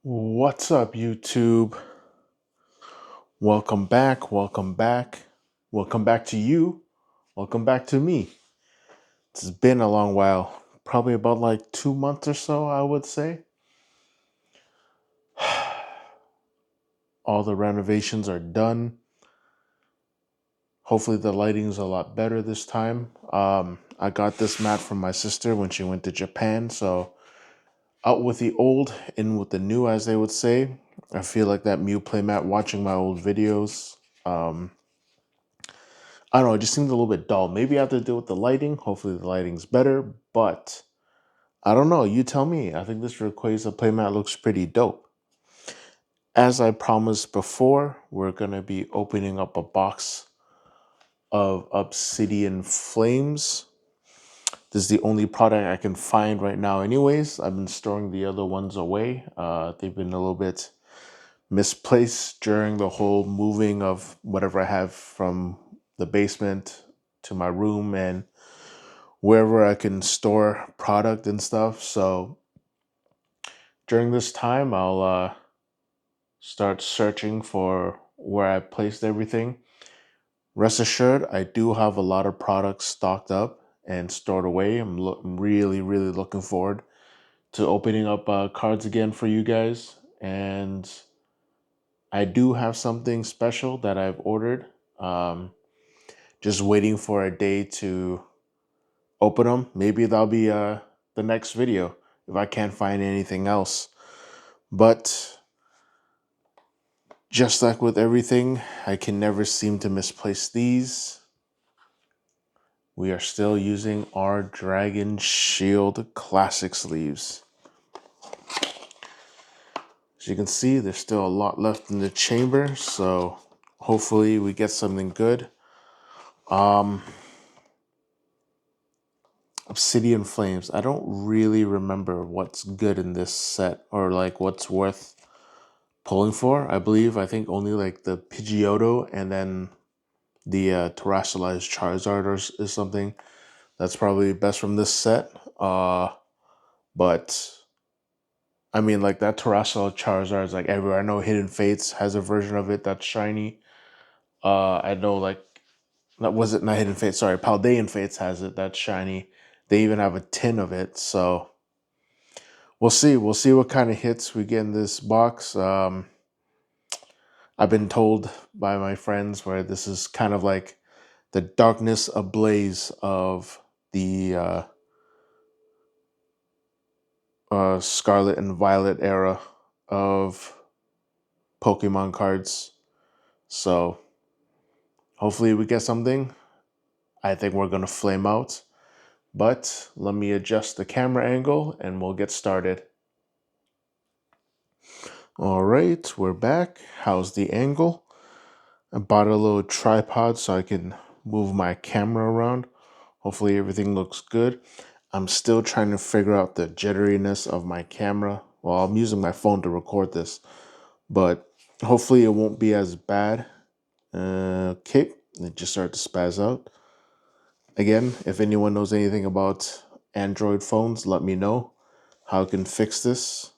What's up, YouTube? Welcome back. Welcome back. Welcome back to you. Welcome back to me. It's been a long while, probably about like 2 months or so, I would say. All the renovations are done. Hopefully, the lighting's a lot better this time. I got this mat from my sister when she went to Japan, so out with the old, in with the new, as they would say. I feel like that Mew playmat watching my old videos. I don't know, it just seemed a little bit dull. Maybe I have to deal with the lighting. Hopefully the lighting's better, but I don't know. You tell me. I think this Rayquaza playmat looks pretty dope. As I promised before, we're going to be opening up a box of Obsidian Flames. This is the only product I can find right now anyways. I've been storing the other ones away. They've been a little bit misplaced during the whole moving of whatever I have from the basement to my room and wherever I can store product and stuff. So during this time, I'll start searching for where I placed everything. Rest assured, I do have a lot of products stocked up and stored away. I'm really, really looking forward to opening up cards again for you guys. And I do have something special that I've ordered. Just waiting for a day to open them. Maybe that'll be the next video if I can't find anything else. But just like with everything, I can never seem to misplace these. We are still using our Dragon Shield Classic sleeves. As you can see, there's still a lot left in the chamber, so hopefully we get something good. Obsidian Flames. I don't really remember what's good in this set or like what's worth pulling for. I think only like the Pidgeotto and then the terrestrialized Charizard is something that's probably best from this set. But I mean, like that terrestrial Charizard is like everywhere. I know Hidden Fates has a version of it that's shiny. I know like that was it not Hidden Fates. Sorry, Paldean Fates has it that's shiny. They even have a tin of it. So we'll see. We'll see what kind of hits we get in this box. I've been told by my friends where this is kind of like the darkness ablaze of the Scarlet and Violet era of Pokemon cards. So hopefully we get something. I think we're going to flame out. But let me adjust the camera angle and we'll get started. All right, we're back. How's the angle? I bought a little tripod so I can move my camera around. Hopefully everything looks good. I'm still trying to figure out the jitteriness of my camera. Well, I'm using my phone to record this, but hopefully it won't be as bad. Okay, it just started to spaz out. Again, if anyone knows anything about Android phones, let me know how I can fix this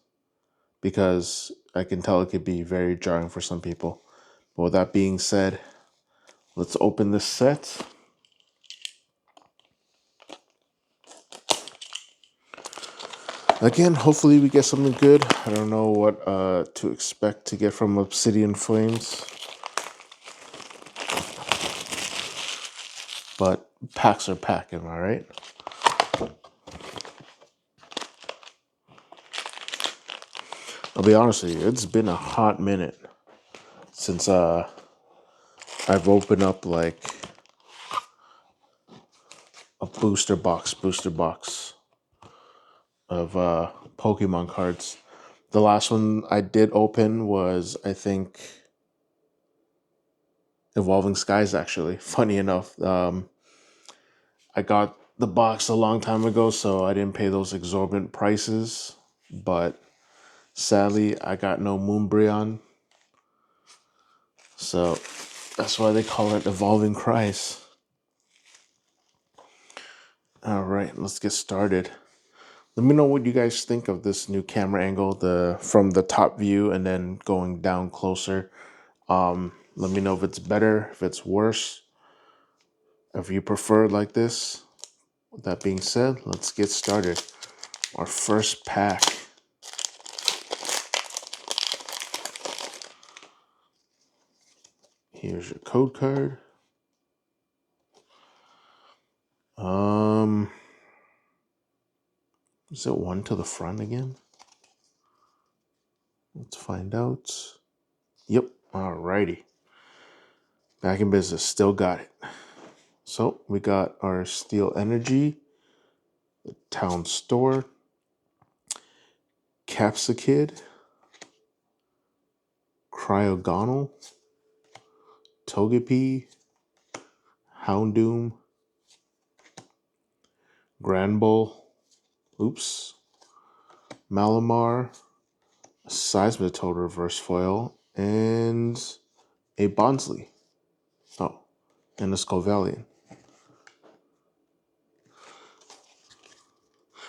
because I can tell it could be very jarring for some people. But with that being said, let's open this set. Again, hopefully we get something good. I don't know what to expect to get from Obsidian Flames. But packs are packing, all right? I'll be honest with you, it's been a hot minute since I've opened up like a booster box of Pokemon cards. The last one I did open was, I think, Evolving Skies, actually. Funny enough. I got the box a long time ago, so I didn't pay those exorbitant prices. But sadly, I got no Moonbreon. So that's why they call it Evolving Cries. All right, let's get started. Let me know what you guys think of this new camera angle, the from the top view and then going down closer. Let me know if it's better, if it's worse, if you prefer it like this. With that being said, let's get started. Our first pack. Here's your code card. Is it one to the front again? Let's find out. Yep, alrighty. Back in business, still got it. So we got our Steel Energy, the Town Store, Capsicid, Cryogonal, Togepi, Houndoom, Granbull, Malamar, Seismitoad Reverse Foil, and a Bonsly. Oh, and a Scovillain.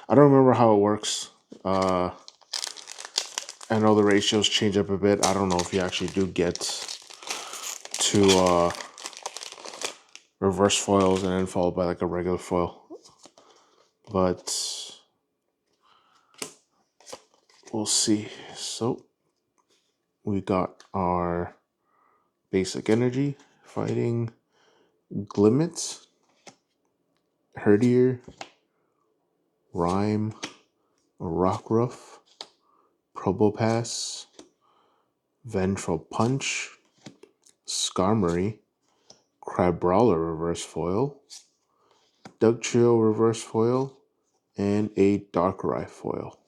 I don't remember how it works. I know the ratios change up a bit. I don't know if you actually do get to reverse foils and then followed by like a regular foil. But we'll see. So we got our basic energy fighting Glimmet, Herdier, Rhyme, Rockruff, Probopass, Ventral Punch, Skarmory, Crabrawler Reverse Foil, Dugtrio Reverse Foil, and a Darkrai foil.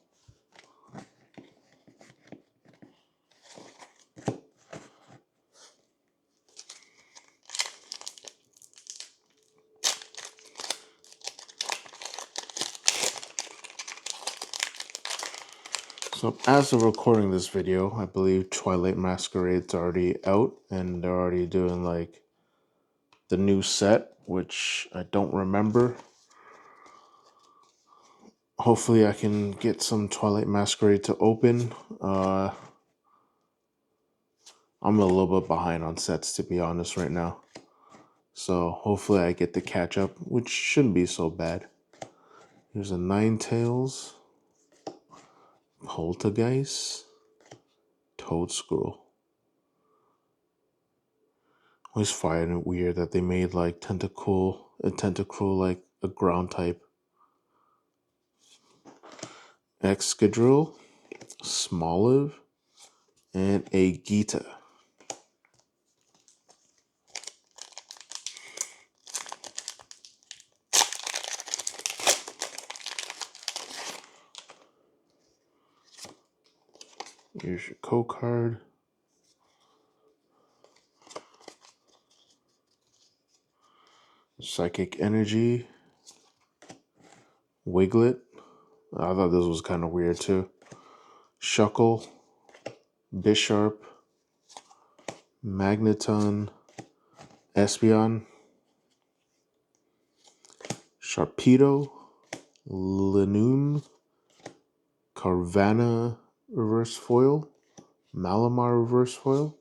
So as of recording this video, I believe Twilight Masquerade's already out and they're already doing like the new set, which I don't remember. Hopefully I can get some Twilight Masquerade to open. I'm a little bit behind on sets, to be honest, right now. So hopefully I get to catch up, which shouldn't be so bad. Here's a Ninetales, Poltergeist, Toadscruel. Always find it weird that they made like Tentacruel like a ground type. Excadrill, Smoliv, and a Gita. Here's your code card. Psychic Energy, Wiglet. I thought this was kind of weird too. Shuckle, Bisharp, Magneton, Espeon, Sharpedo, Linoon, Carvanha Reverse Foil, Malamar Reverse Foil,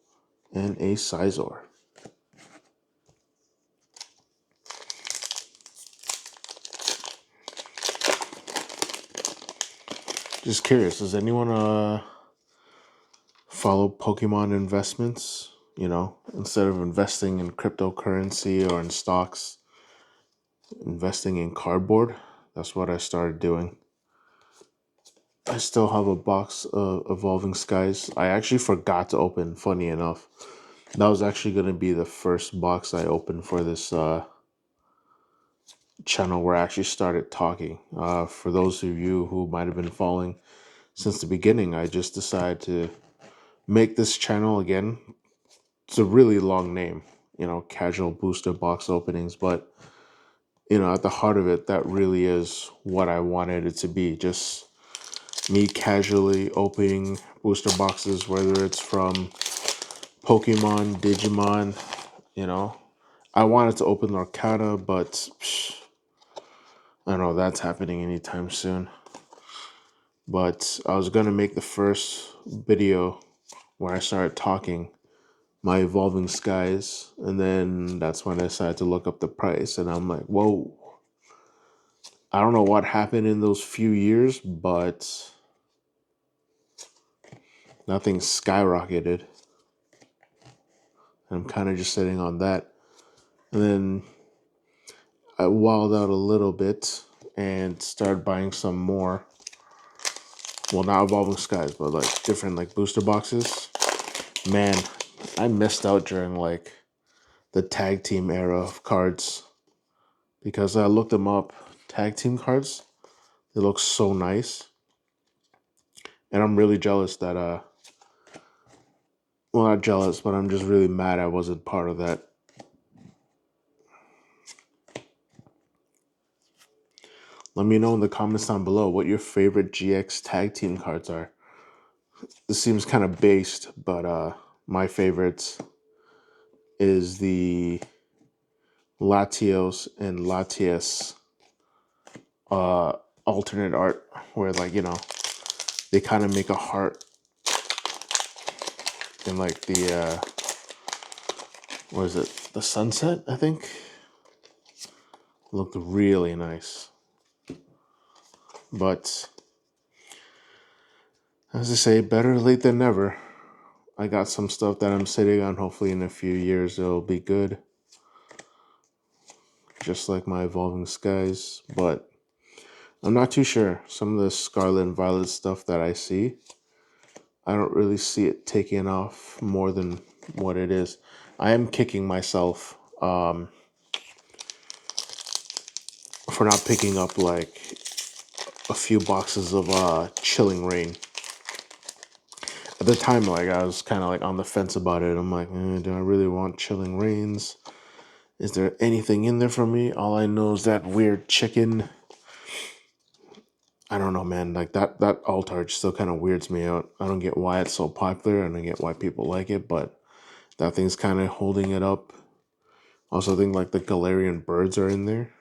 and a Scizor. Just curious, does anyone follow Pokemon investments? You know, instead of investing in cryptocurrency or in stocks, investing in cardboard. That's what I started doing. I still have a box of Evolving Skies. I actually forgot to open, funny enough. That was actually going to be the first box I opened for this channel where I actually started talking. For those of you who might have been following since the beginning, I just decided to make this channel again. It's a really long name, you know, Casual Booster Box Openings, but you know, at the heart of it, that really is what I wanted it to be. Just me casually opening booster boxes, whether it's from Pokemon, Digimon, you know. I wanted to open Lorcata, but I don't know that's happening anytime soon. But I was gonna make the first video where I started talking my evolving skies, and then that's when I decided to look up the price, and I'm like, whoa. I don't know what happened in those few years, but nothing skyrocketed. I'm kind of just sitting on that. And then I wilded out a little bit and started buying some more. Well, not evolving skies, but like different like booster boxes. Man, I missed out during like the tag team era of cards because I looked them up. Tag team cards, they look so nice. And I'm really jealous that well, not jealous, but I'm just really mad I wasn't part of that. Let me know in the comments down below what your favorite GX tag team cards are. This seems kind of based, but my favorites is the Latios and Latias uh, alternate art, where like they kind of make a heart in like the what is it? The sunset, I think. Looked really nice, but as I say, better late than never. I got some stuff that I'm sitting on. Hopefully, in a few years, it'll be good. Just like my Evolving Skies. But I'm not too sure. Some of the Scarlet and Violet stuff that I see, I don't really see it taking off more than what it is. I am kicking myself for not picking up like a few boxes of Chilling Rain. At the time, like I was kind of like on the fence about it. I'm like, do I really want Chilling Rains? Is there anything in there for me? All I know is that weird chicken. I don't know, man. Like that alt art still kind of weirds me out. I don't get why it's so popular. I don't get why people like it, but that thing's kind of holding it up. Also, I think like the Galarian birds are in there.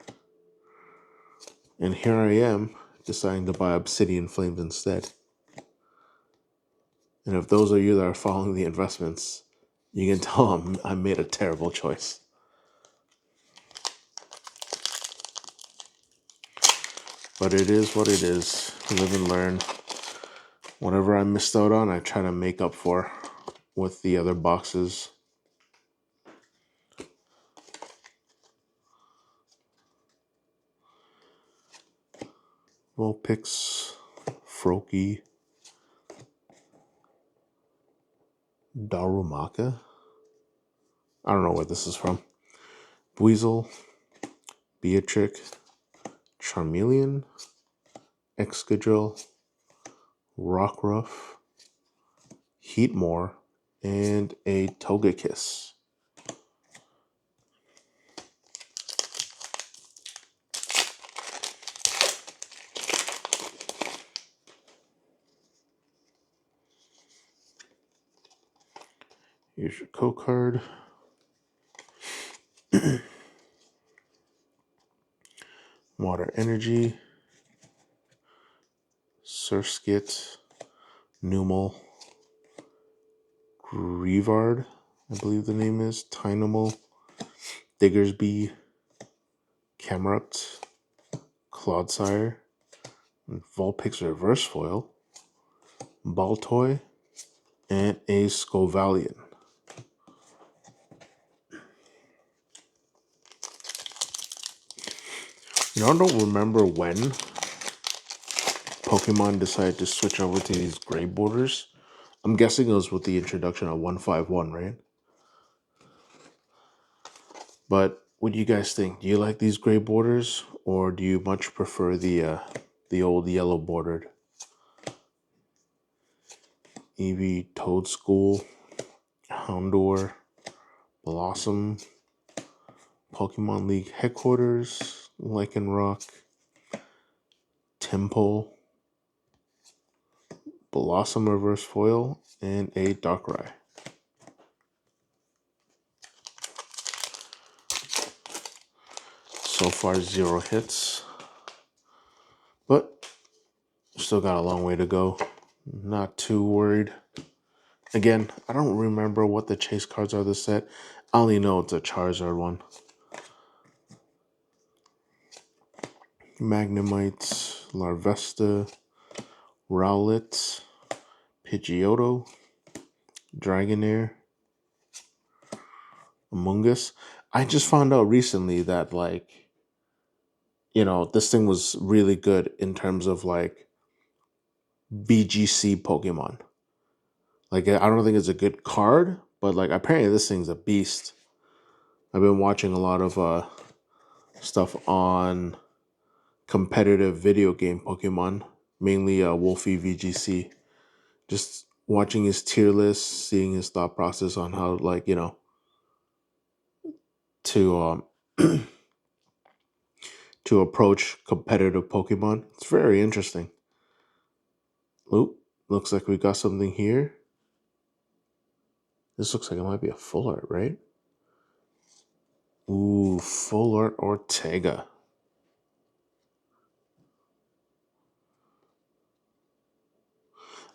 And here I am deciding to buy Obsidian Flames instead. And if those of you that are following the investments, you can tell I made a terrible choice. But it is what it is. Live and learn. Whatever I missed out on, I try to make up for with the other boxes. Vulpix, Froakie, Darumaka. I don't know where this is from. Weasel, Beatrix, Charmeleon, Excadrill, Rockruff, Heatmore, and a Togekiss. Here's your code card. Water Energy, Surskit, Numel, Grievard, I believe the name is, Tynamo, Diggersby, Camerupt, Clodsire, Vulpix Reverse Foil, Baltoy, and a Scovalion. I don't remember when Pokemon decided to switch over to these gray borders. I'm guessing it was with the introduction of 151, right? But what do you guys think? Do you like these gray borders, or do you much prefer the old yellow bordered? Eevee, Toadschool, Houndour, Blossom, Pokemon League Headquarters, Lycanroc, Temple, Blossom Reverse Foil, and a Darkrai. So far, 0 hits. But Still got a long way to go. Not too worried. Again, I don't remember what the chase cards are this set. I only know it's a Charizard one. Magnemite, Larvesta, Rowlet, Pidgeotto, Dragonair, Among Us. I just found out recently that, like, you know, this thing was really good in terms of like BGC Pokemon. Like, I don't think it's a good card, but like apparently this thing's a beast. I've been watching a lot of stuff on competitive video game Pokemon, mainly Wolfie VGC. Just watching his tier list, seeing his thought process on how, like, you know, to to approach competitive Pokemon. It's very interesting. Oop, looks like we got something here. This looks like it might be a full art, right? Ooh, full art Ortega.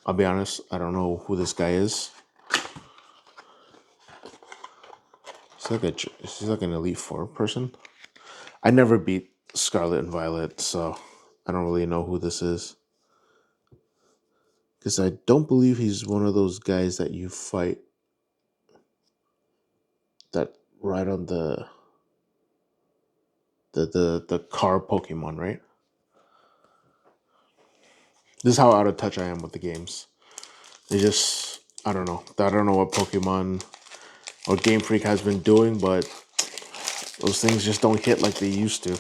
I'll be honest, I don't know who this guy is. He's like an Elite Four person. I never beat Scarlet and Violet, so I don't really know who this is. Because I don't believe he's one of those guys that you fight that ride on the car Pokemon, right? This is how out of touch I am with the games. They just, I don't know. I don't know what Pokemon or Game Freak has been doing, but those things just don't hit like they used to.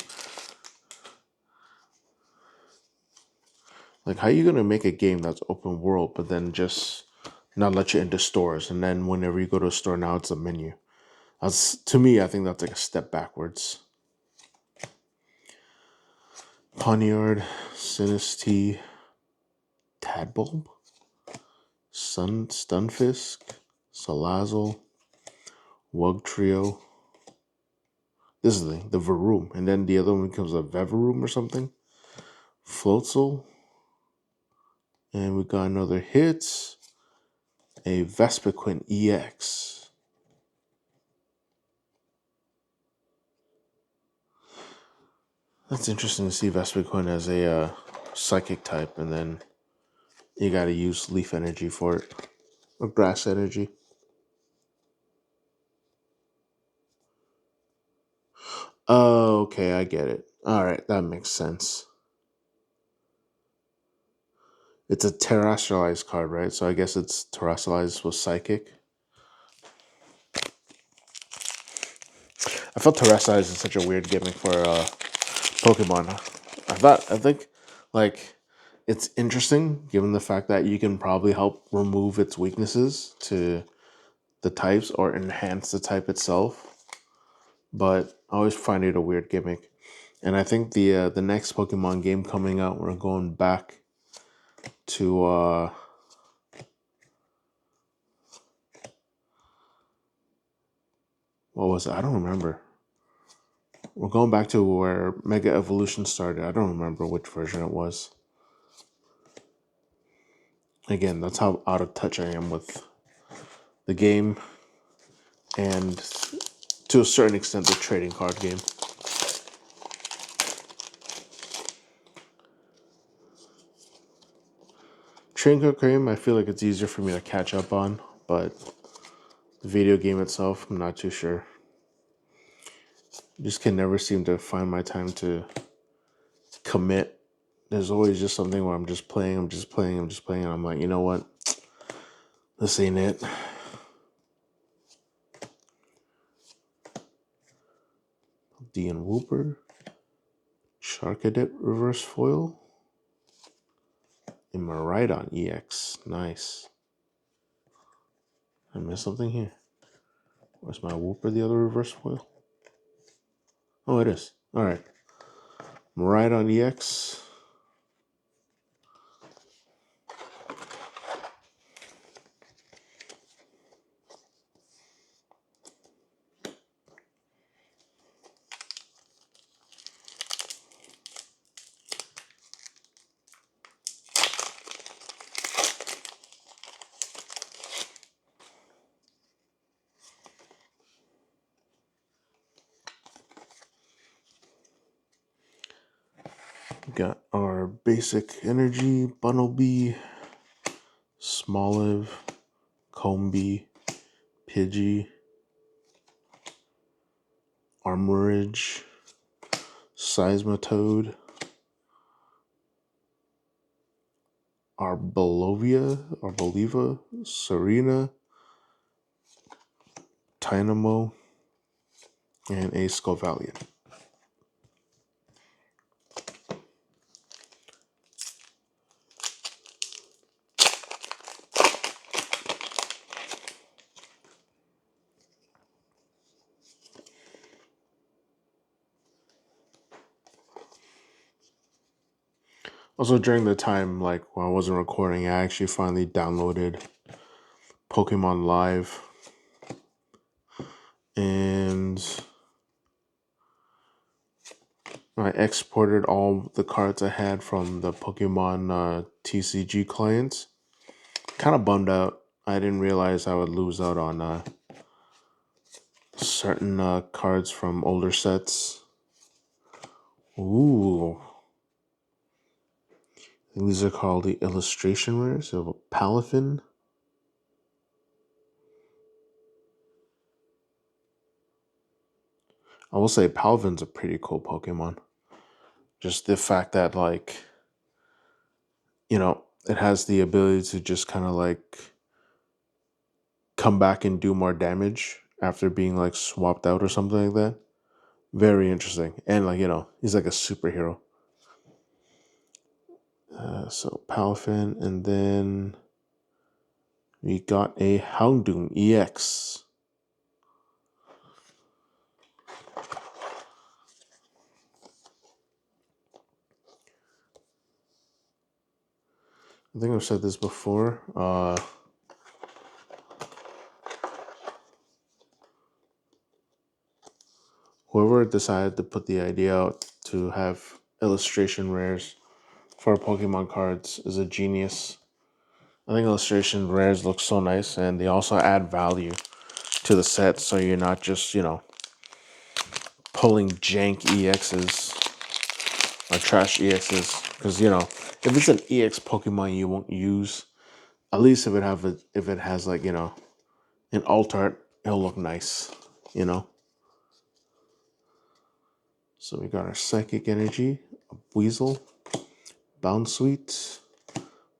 Like, how are you gonna make a game that's open world, but then just not let you into stores, and then whenever you go to a store now, it's a menu? That's, to me, I think that's like a step backwards. Poniard, Sinistea, Tadbulb, Stunfisk, Salazzle, Wugtrio. This is the Varoom, and then the other one becomes a Vevaroom or something. Floatzel, and we got another hit, a Vespiquen EX. That's interesting to see Vespiquen as a psychic type, and then you got to use leaf energy for it, or grass energy. Oh, okay, I get it. All right, that makes sense. It's a terrestrialized card, right? So I guess it's terrestrialized with psychic. I felt terrestrialized is such a weird gimmick for Pokemon. I think, like, it's interesting given the fact that you can probably help remove its weaknesses to the types or enhance the type itself. But I always find it a weird gimmick. And I think the next Pokemon game coming out, we're going back to what was it? I don't remember. We're going back to where Mega Evolution started. I don't remember which version it was. Again, that's how out of touch I am with the game and, to a certain extent, the trading card game. Trading card game, I feel like it's easier for me to catch up on, but the video game itself, I'm not too sure. Just can never seem to find my time to commit. There's always just something where I'm just playing, and I'm like, you know what? This ain't it. D and Wooper, Charcadet Reverse Foil, and Miraidon EX. Nice. I missed something here. Where's my Wooper, the other reverse foil? Oh, it is. All right. Miraidon EX. We got our basic energy, Bunnelby, Smoliv, Combee, Pidgey, Armorage, Seismitoad, Arboliva, Serena, Tynamo, and a Scovalion. Also, during the time, like, when I wasn't recording, I actually finally downloaded Pokemon Live. And I exported all the cards I had from the Pokemon TCG clients. Kind of bummed out. I didn't realize I would lose out on certain cards from older sets. Ooh. And these are called the illustration rares. So a Palafin. I will say Palafin's a pretty cool Pokemon. Just the fact that, like, you know, it has the ability to just kind of like come back and do more damage after being like swapped out or something like that. Very interesting. And, like, you know, he's like a superhero. So Palafin, and then we got a Houndoom EX. I think I've said this before. Whoever decided to put the idea out to have illustration rares for Pokemon cards is a genius. I think illustration rares look so nice, and they also add value to the set, so you're not just, you know, pulling jank EXs or trash EXs. Because, you know, if it's an EX Pokemon you won't use, at least if it has, like, you know, an alt art, it'll look nice, you know. So we got our Psychic Energy, a Weasel, Bounsweet,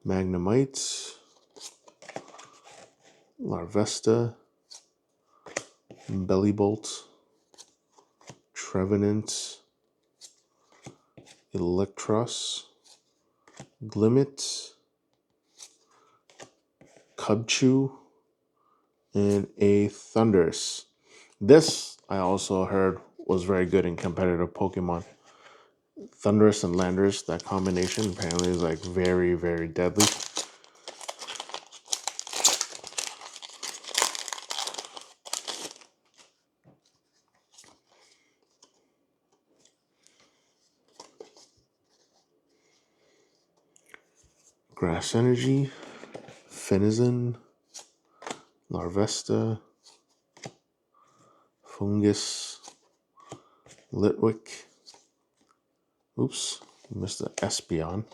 Magnemite, Larvesta, Bellybolt, Trevenant, Electros, Glimmet, Cubchoo, and a Thundurus. This I also heard was very good in competitive Pokemon. Thundurus and Landorus, that combination apparently is like very, very deadly. Grass Energy, Finizen, Larvesta, Fungus, Litwick. Oops, missed the Espeon.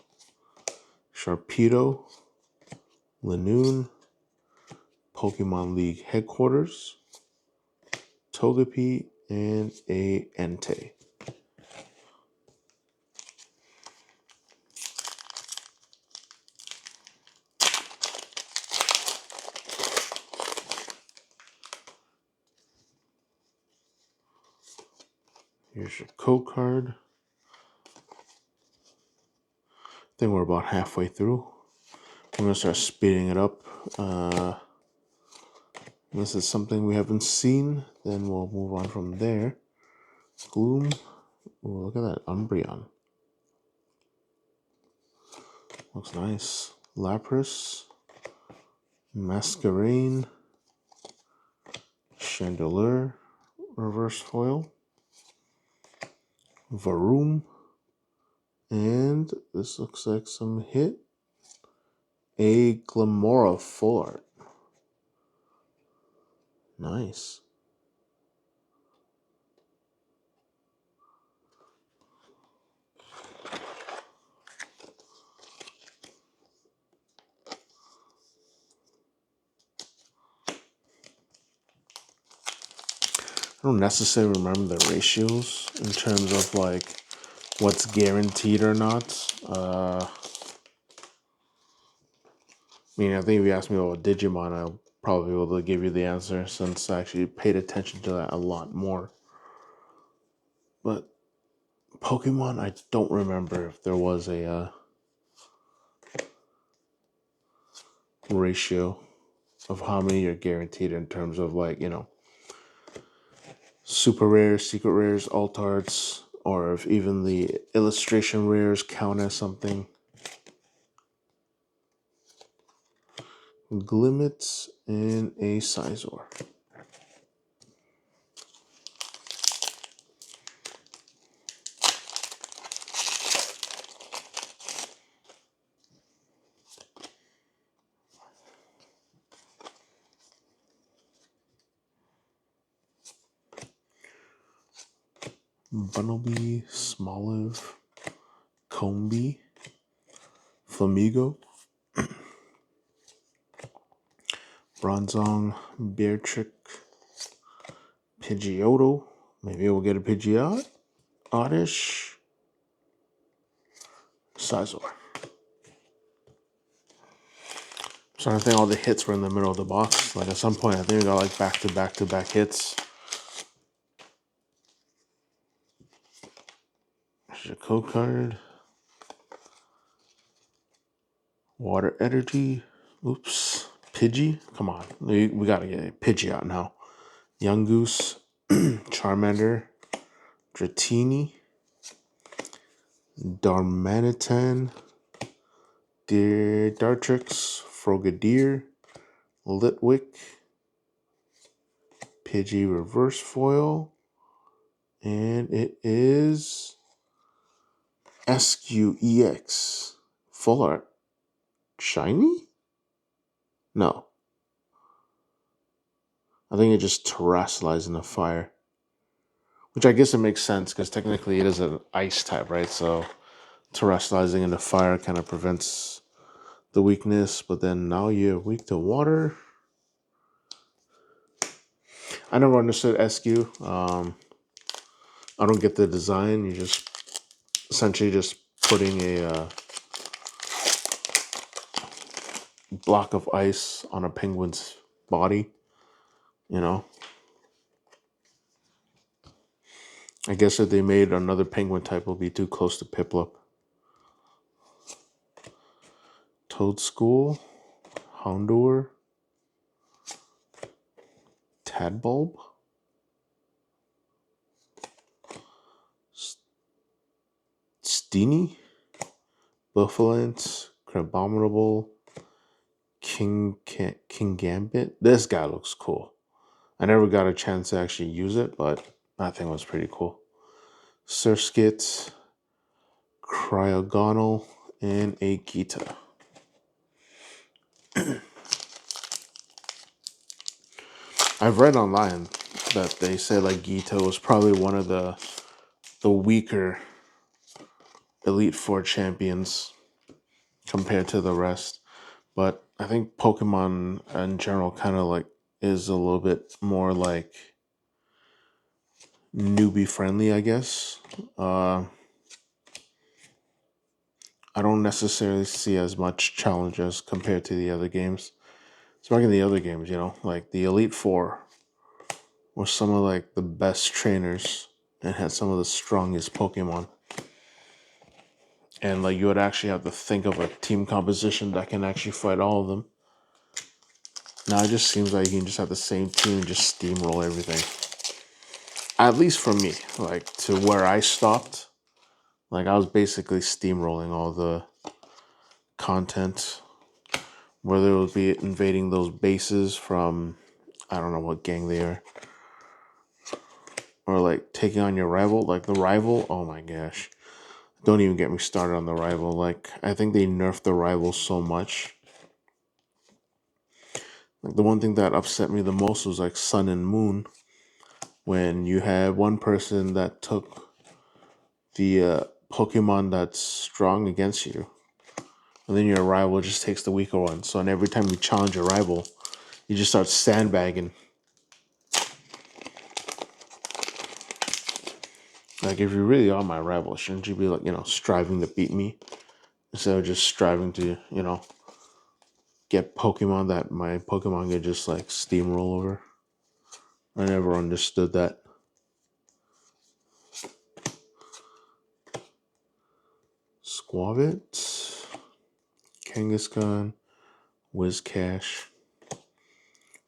Sharpedo, Lanoon, Pokemon League Headquarters, Togepi, and a Entei. Here's your code card. I think we're about halfway through. I'm going to start speeding it up. Unless it's something we haven't seen, then we'll move on from there. Gloom. Ooh, look at that Umbreon. Looks nice. Lapras. Masquerain. Chandelure. Reverse foil. Varoom. And this looks like some hit. A Glamora full art. Nice. I don't necessarily remember the ratios in terms of like what's guaranteed or not. I mean, I think if you asked me about Digimon, I'll probably be able to give you the answer since I actually paid attention to that a lot more. But Pokemon, I don't remember if there was a ratio of how many you're guaranteed in terms of like, super rares, secret rares, alt arts, or if even the illustration rares count as something. Glimmets and a Sizor. Bunnelby, Smoliv, Combee, Flamigo, Bronzong, Beartrick, Pidgeotto. Maybe we'll get a Pidgeot. Oddish, Sizor. So I think all the hits were in the middle of the box. Like at some point, I think we got like back-to-back hits. There's a code card. Water Energy. Oops. Pidgey. Come on. We gotta get a Pidgeot now. Young Goose. Charmander. Dratini. Darmanitan. Dartrix. Frogadier. Litwick. Pidgey Reverse Foil. And it is SQEX. Full art. Shiny? No. I think it just terrestrializes in the fire. Which I guess it makes sense because technically it is an ice type, right? So terrestrializing in the fire kind of prevents the weakness. But then now you're weak to water. I never understood SQ. I don't get the design. You just essentially just putting a block of ice on a penguin's body, you know? I guess if they made another penguin type, it would be too close to Piplup. Toadschool, Houndour, Tadbulb, Steenie, Buffalance, Crabominable, King Gambit. This guy looks cool. I never got a chance to actually use it, but I think it was pretty cool. Surskit, Cryogonal, and a Gita. I've read online that they say like Gita was probably one of the weaker Elite Four champions compared to the rest. But I think Pokemon in general kind of like is a little bit more like newbie friendly, I guess. I don't necessarily see as much challenges compared to the other games. Speaking of the other games, like the Elite Four were some of like the best trainers and had some of the strongest Pokemon. And like you would actually have to think of a team composition that can actually fight all of them. Now it just seems like you can just have the same team and just steamroll everything. At least for me, like to where I stopped, like I was basically steamrolling all the content, whether it would be invading those bases from, I don't know what gang they are, or like taking on your rival. Like the rival, oh my gosh. Don't even get me started on the rival. Like I think they nerfed the rival so much. Like the one thing that upset me the most was like Sun and Moon, when you had one person that took the Pokemon that's strong against you, and then your rival just takes the weaker one. So, and every time you challenge your rival, you just start sandbagging. Like, if you really are my rival, shouldn't you be like, striving to beat me instead of just striving to, get Pokemon that my Pokemon can just like steamroll over? I never understood that. Squavit, Kangaskhan, Whiscash,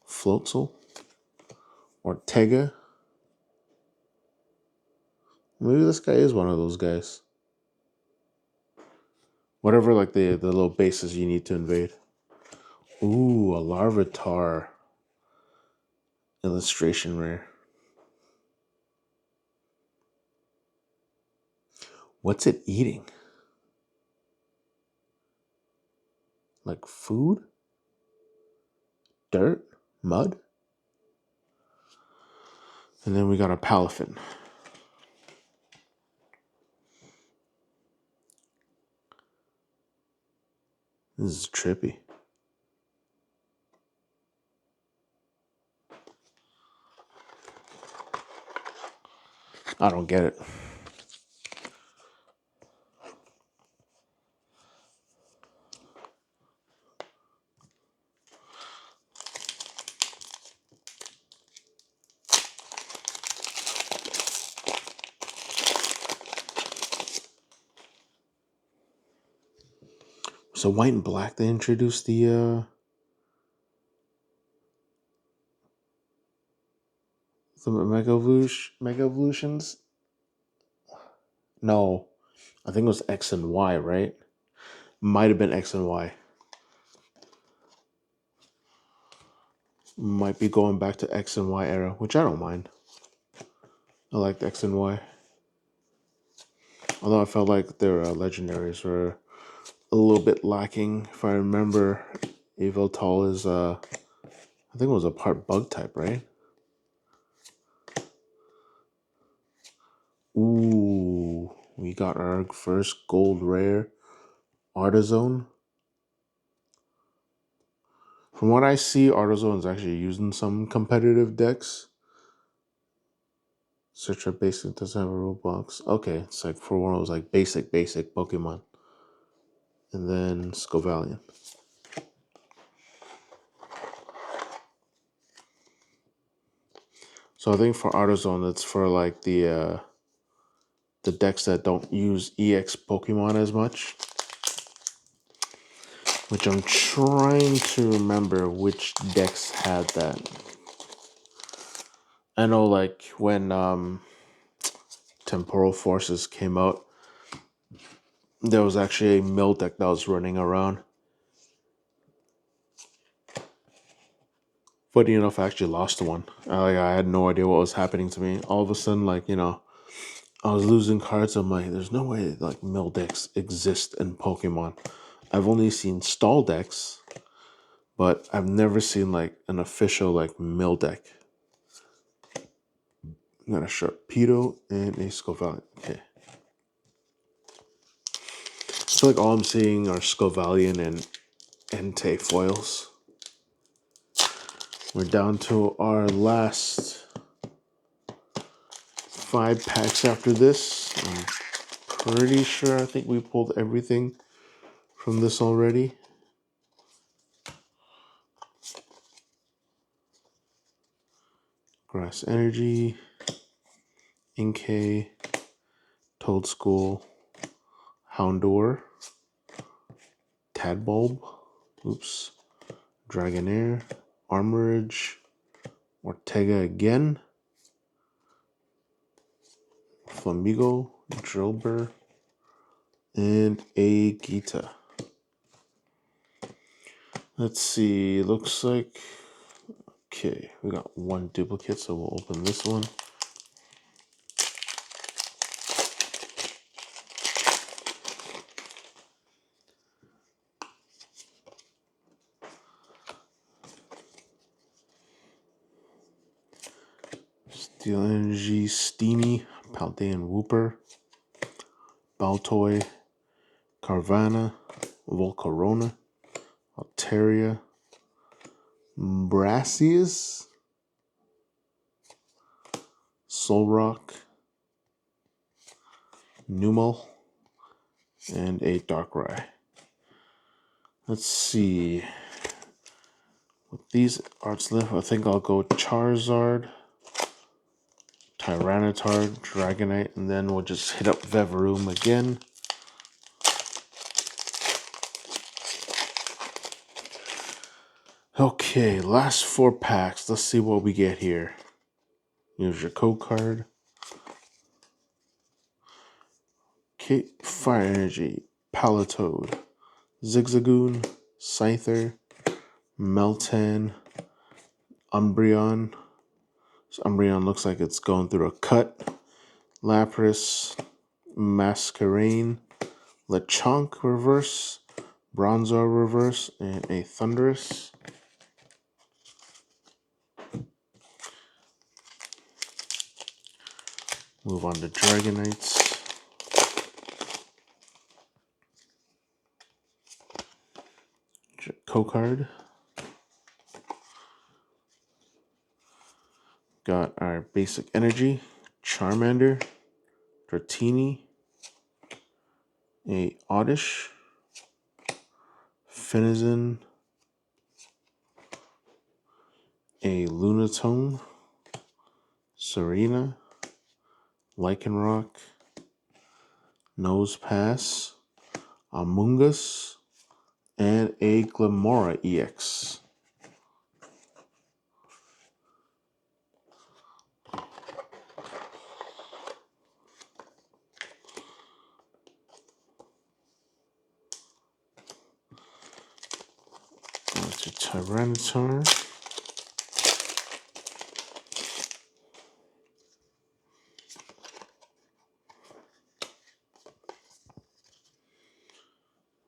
Floatzel, Ortega. Maybe this guy is one of those guys. Whatever, like the little bases you need to invade. Ooh, a Larvitar illustration rare. What's it eating? Like food? Dirt? Mud? And then we got a Palafin. This is trippy. I don't get it. So white and black, they introduced Mega Evolutions? No, I think it was X and Y, right? Might have been X and Y. Might be going back to X and Y era, which I don't mind. I liked X and Y. Although I felt like their legendaries were a little bit lacking. If I remember, Yveltal is, I think it was a part bug type, right? Ooh, we got our first gold rare Artizone. From what I see, Artizone is actually using some competitive decks. Search for basic doesn't have a rule box. Okay, it's like for one of those like basic Pokemon. And then Scovalion. So I think for Artizone, it's for like the decks that don't use EX Pokemon as much. Which I'm trying to remember which decks had that. I know like when Temporal Forces came out, there was actually a mill deck that was running around. Funny enough, I actually lost one. I had no idea what was happening to me. All of a sudden, like, I was losing cards. I'm like, there's no way like mill decks exist in Pokemon. I've only seen stall decks, but I've never seen like an official like mill deck. I got a Sharpedo and a Scovalion. Okay. I feel like all I'm seeing are Scovalion and Entei foils. We're down to our last 5 packs after this. I'm pretty sure I think we pulled everything from this already. Grass Energy, Inkay, Toadschool, Houndour, Tadbulb, Dragonair, Armorage, Ortega again, Flamigo, Drillbur, and a Gita. Let's see, looks like, okay, we got one duplicate, so we'll open this one. Steel Energy, Steamy, Paldean Wooper, Baltoy, Carvanha, Volcarona, Altaria, Brassius, Solrock, Numel, and a Darkrai. Let's see. With these arts left, I think I'll go Charizard, Tyranitar, Dragonite, and then we'll just hit up Vevroom again. Okay, last 4 packs. Let's see what we get here. Here's your code card. Okay, Fire Energy, Palatoad, Zigzagoon, Scyther, Meltan, Umbreon. So Umbreon looks like it's going through a cut. Lapras, Masquerain, Lechonk reverse, Bronzor reverse, and a Thundurus. Move on to Dragonites. Card. Got our basic energy, Charmander, Dratini, a Oddish, Finizen, a Lunatone, Serena, Lycanroc, Nosepass, Amoonguss, and a Glimmora EX. That's a Tyranitar.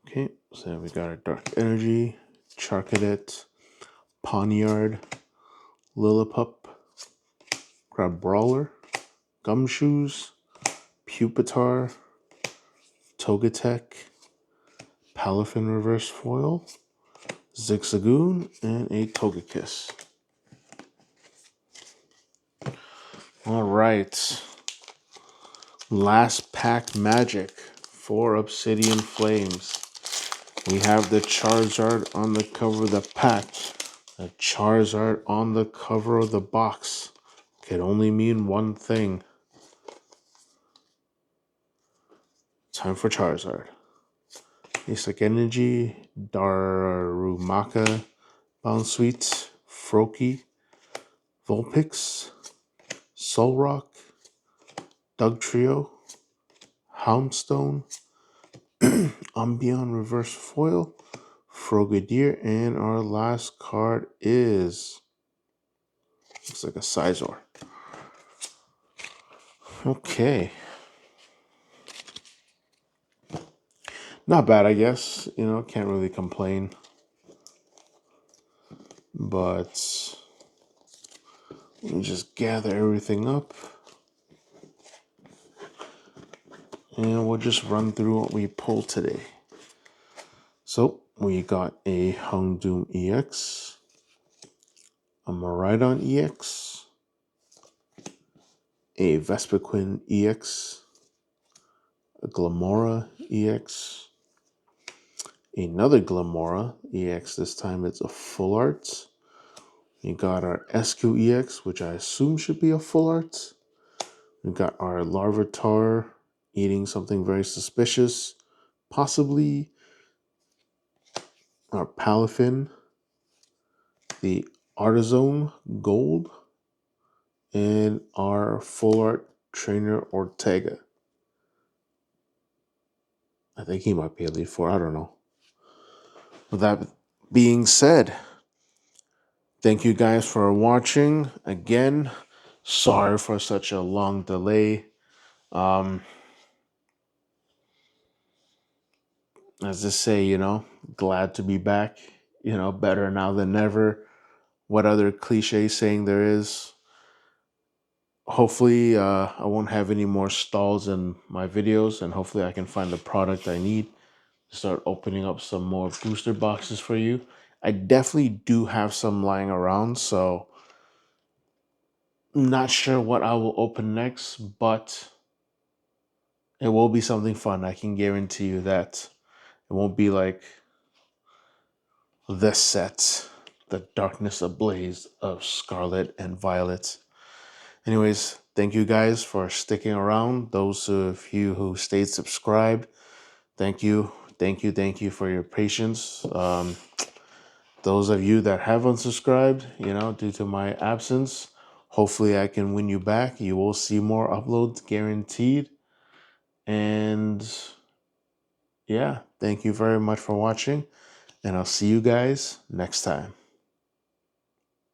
Okay, so we got our Dark Energy, Charcadet, Pawniard, Lillipup, Crabrawler, Gumshoes, Pupitar, Togetic, Palafin Reverse Foil, Zigzagoon, and a Togekiss. All right. Last pack magic for Obsidian Flames. We have the Charizard on the cover of the pack. The Charizard on the cover of the box can only mean one thing. Time for Charizard. Basic Energy, Darumaka, Bounsweet, Froakie, Vulpix, Solrock, Dugtrio, Houndstone, Umbreon Reverse Foil, Frogadier, and our last card is, looks like a Scizor. Okay. Not bad, I guess. You know, can't really complain. But let me just gather everything up. And we'll just run through what we pulled today. So, we got a Houndoom EX, a Miraidon EX, a Vespiquen EX, a Glimmora EX, another Glimmora EX. This time it's a full art. We got our SQ EX, which I assume should be a full art. We got our Larvitar eating something very suspicious, possibly our Palafin, the Artizone Gold, and our full art trainer Ortega. I think he might be Elite Four. I don't know. With that being said, thank you guys for watching. Again, sorry for such a long delay. As I say, you know, glad to be back. You know, better now than never. What other cliche saying there is? Hopefully, I won't have any more stalls in my videos, and hopefully I can find the product I need to start opening up some more booster boxes for you. I definitely do have some lying around, so not sure what I will open next, but It will be something fun. I can guarantee you that. It won't be like this set, The Darkness Ablaze of Scarlet and Violet. Anyways, thank you guys for sticking around. Those of you who stayed subscribed, thank you. Thank you for your patience. Those of you that have unsubscribed, due to my absence, hopefully I can win you back. You will see more uploads guaranteed. And yeah, thank you very much for watching, and I'll see you guys next time.